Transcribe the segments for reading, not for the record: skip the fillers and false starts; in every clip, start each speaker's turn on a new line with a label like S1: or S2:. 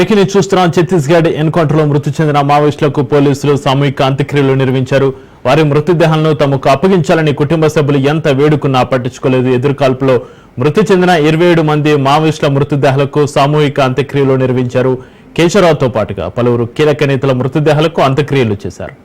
S1: Breaking చూస్తున్నాం. Chhattisgarh encounter లో మృతి చెందిన మావోయిస్టులకు పోలీసులు సామూహిక అంత్యక్రియలు నిర్వహించారు. వారి మృతదేహాలను తమకు అప్పగించాలని కుటుంబ సభ్యులు ఎంత వేడుకున్నా పట్టించుకోలేదు. ఎదురుకాల్పులో మృతి చెందిన 27 మంది మావోయిస్టుల మృతదేహాలకు సామూహిక అంత్యక్రియలు నిర్వహించారు. కేశవరావుతో పాటుగా పలువురు కీలక నేతల మృతదేహాలకు అంత్యక్రియలు చేశారు.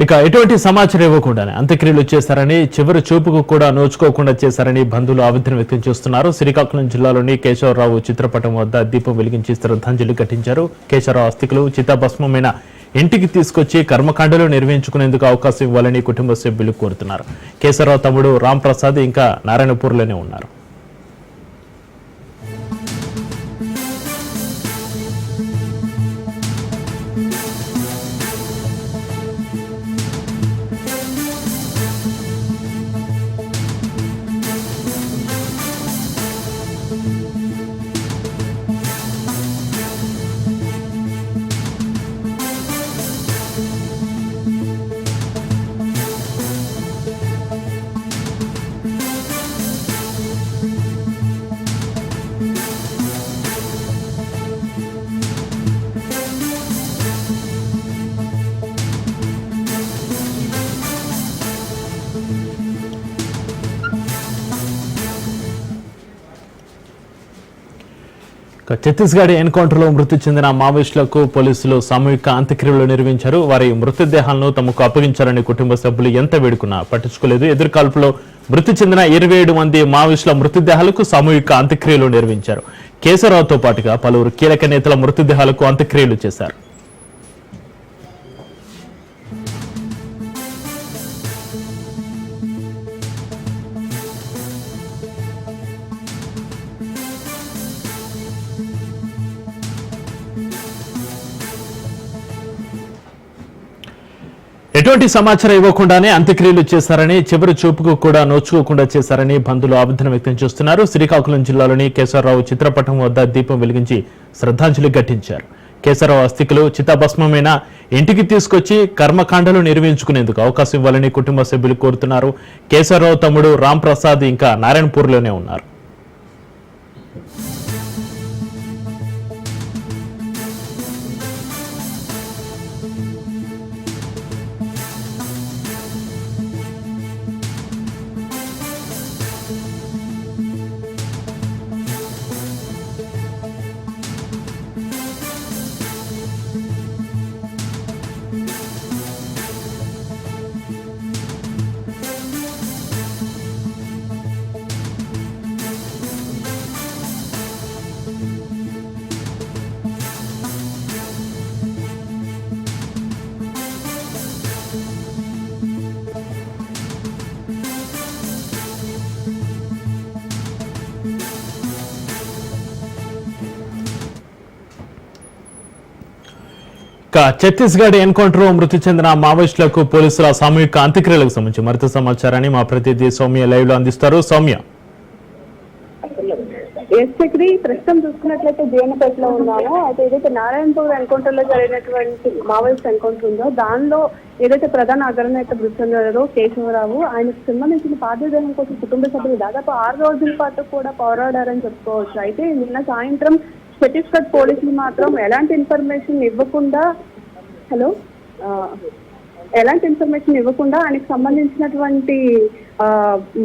S1: ఇక ఎటువంటి సమాచారం ఇవ్వకుండానే అంత్యక్రియలు చేశారని, చివరి చూపుకు కూడా నోచుకోకుండా చేశారని బంధువులు ఆవేదన వ్యక్తం చేస్తున్నారు. శ్రీకాకుళం జిల్లాలోని కేశవరావు చిత్రపటం వద్ద దీపం వెలిగించి శ్రద్ధాంజలి ఘటించారు. కేశవరావు అస్థికులు చితాభస్మమైన ఇంటికి తీసుకొచ్చి కర్మకాండలు నిర్వహించుకునేందుకు అవకాశం ఇవ్వాలని కుటుంబ సభ్యులు కోరుతున్నారు. కేశవరావు తమ్ముడు రామ్ ప్రసాద్ ఇంకా నారాయణపూర్లోనే ఉన్నారు. ఛత్తీస్గఢ్ ఎన్కౌంటర్ లో మృతి చెందిన మావోయిస్టులకు పోలీసులు సామూహిక అంత్యక్రియలు నిర్వహించారు. వారి మృతదేహాలను తమకు అప్పగించాలని కుటుంబ సభ్యులు ఎంత వేడుకున్నా పట్టించుకోలేదు. ఎదురుకాల్పులో మృతి చెందిన 27 మంది మావోయిస్టుల మృతదేహాలకు సామూహిక అంత్యక్రియలు నిర్వహించారు. కేశవరావుతో పాటుగా పలువురు కీలక నేతల మృతదేహాలకు అంత్యక్రియలు చేశారు. ఎటువంటి సమాచారం ఇవ్వకుండానే అంత్యక్రియలు చేశారని, చివరి చూపుకు కూడా నోచుకోకుండా చేశారని బంధువులు ఆవేదన వ్యక్తం చేస్తున్నారు. శ్రీకాకుళం జిల్లాలోని కేశవరావు చిత్రపటం వద్ద దీపం వెలిగించి శ్రద్ధాంజలి ఘటించారు. కేశవరావు అస్థికులు చితాభస్మమైన ఇంటికి తీసుకొచ్చి కర్మకాండలు నిర్వహించుకునేందుకు అవకాశం ఇవ్వాలని కుటుంబ సభ్యులు కోరుతున్నారు. కేశవరావు తమ్ముడు రామ్ ప్రసాద్ ఇంకా నారాయణపూర్లోనే ఉన్నారు. ఛత్తీస్గఢ్ ఎన్కౌంటర్ లో మృతి చెందిన మావోయిస్టులకు పోలీసుల సామూహిక అంత్యక్రియలకు సంబంధించి మరింత సమాచారాన్ని మా ప్రతినిధి సౌమ్య లైవ్ లో అందిస్తారు. సౌమ్య,
S2: ప్రస్తుతం చూసుకున్నట్లయితే జీవనపేటలో ఉన్నాము. అయితే ఏదైతే నారాయణపూర్ ఎన్కౌంటర్ లో జరిగినటువంటి మావోయిస్ట్ ఎన్కౌంటర్ ఉందో దానిలో ఏదైతే ప్రధాన అగ్రనేత మృతి చెందారో కేశవరావు, ఆయనకు సంబంధించిన పార్థివదేహం కోసం కుటుంబ సభ్యులు దాదాపు 6 రోజుల పాటు కూడా పోరాడారని చెప్పుకోవచ్చు. అయితే నిన్న సాయంత్రం ఛత్తీస్గఢ్ పోలీసులు మాత్రం ఎలాంటి ఇన్ఫర్మేషన్ ఇవ్వకుండా ఆయనకు సంబంధించినటువంటి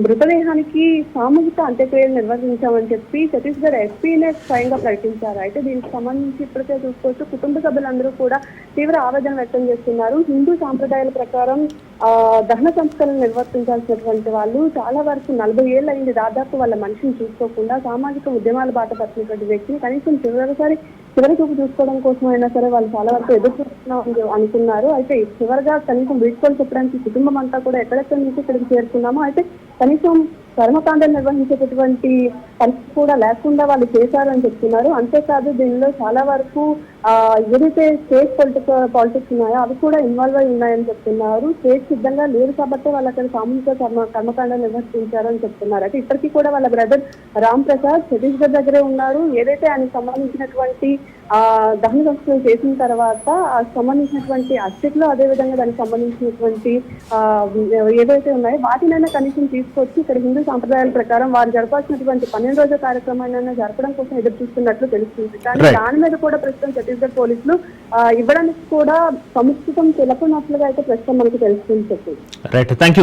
S2: మృతదేహానికి సామూహిక అంత్యక్రియలు నిర్వహించామని చెప్పి ఛత్తీస్గఢ్ ఎస్పీనే స్వయంగా ప్రకటించారు. అయితే దీనికి సంబంధించి ఇప్పటికే చూసుకోవచ్చు కుటుంబ సభ్యులందరూ కూడా తీవ్ర ఆవేదన వ్యక్తం చేస్తున్నారు. హిందూ సాంప్రదాయాల ప్రకారం దహన సంస్కరణ నిర్వర్తించాల్సినటువంటి వాళ్ళు చాలా వరకు 40 ఏళ్ళు అయింది దాదాపు వాళ్ళ మనిషిని చూసుకోకుండా సామాజిక ఉద్యమాల బాట పట్టినటువంటి వ్యక్తిని కనీసం చివరి చూపు చూసుకోవడం కోసం అయినా సరే వాళ్ళు చాలా వరకు ఎదురు చూస్తున్నాం అనుకున్నారు. అయితే చివరిగా కనీసం వీడ్కోలు చెప్పడానికి కుటుంబం అంతా కూడా ఎక్కడెక్కడి నుంచి ఇక్కడికి చేరుకున్నామో అయితే కనీసం కర్మకాండలు నిర్వహించేటటువంటి పరిస్థితి కూడా లేకుండా వాళ్ళు చేశారు అని చెప్తున్నారు. అంతేకాదు దీనిలో చాలా వరకు ఏదైతే స్టేట్ పాలిటిక్స్ ఉన్నాయో అవి కూడా ఇన్వాల్వ్ అయి ఉన్నాయని చెప్తున్నారు. స్టేట్ సిద్ధంగా లేదు కాబట్టి వాళ్ళు అక్కడ సామూహిక కర్మకాండలు నిర్వర్తించారు అని చెప్తున్నారు. అయితే ఇప్పటికీ కూడా వాళ్ళ బ్రదర్ రామ్ ప్రసాద్ ఛత్తీస్గఢ్ దగ్గరే ఉన్నారు. ఏదైతే ఆయనకు సంబంధించినటువంటి దహన సంస్కరణ చేసిన తర్వాత సంబంధించినటువంటి అస్థికులు, అదేవిధంగా దానికి సంబంధించినటువంటి ఏదైతే ఉన్నాయో వాటినైనా కనీసం తీసుకొచ్చి ఇక్కడ హిందూ సాంప్రదాయాల ప్రకారం వారు జరపాల్సినటువంటి 12 రోజుల కార్యక్రమాన్ని జరపడం కోసం ఎదురు చూస్తున్నట్లు తెలుస్తుంది. కానీ దాని మీద కూడా ప్రస్తుతం ఛత్తీస్గఢ్ పోలీసులు ఇవ్వడానికి కూడా సముచితం తెలపనట్లుగా అయితే ప్రస్తుతం మనకు తెలుస్తుంది.
S1: Right, thank you.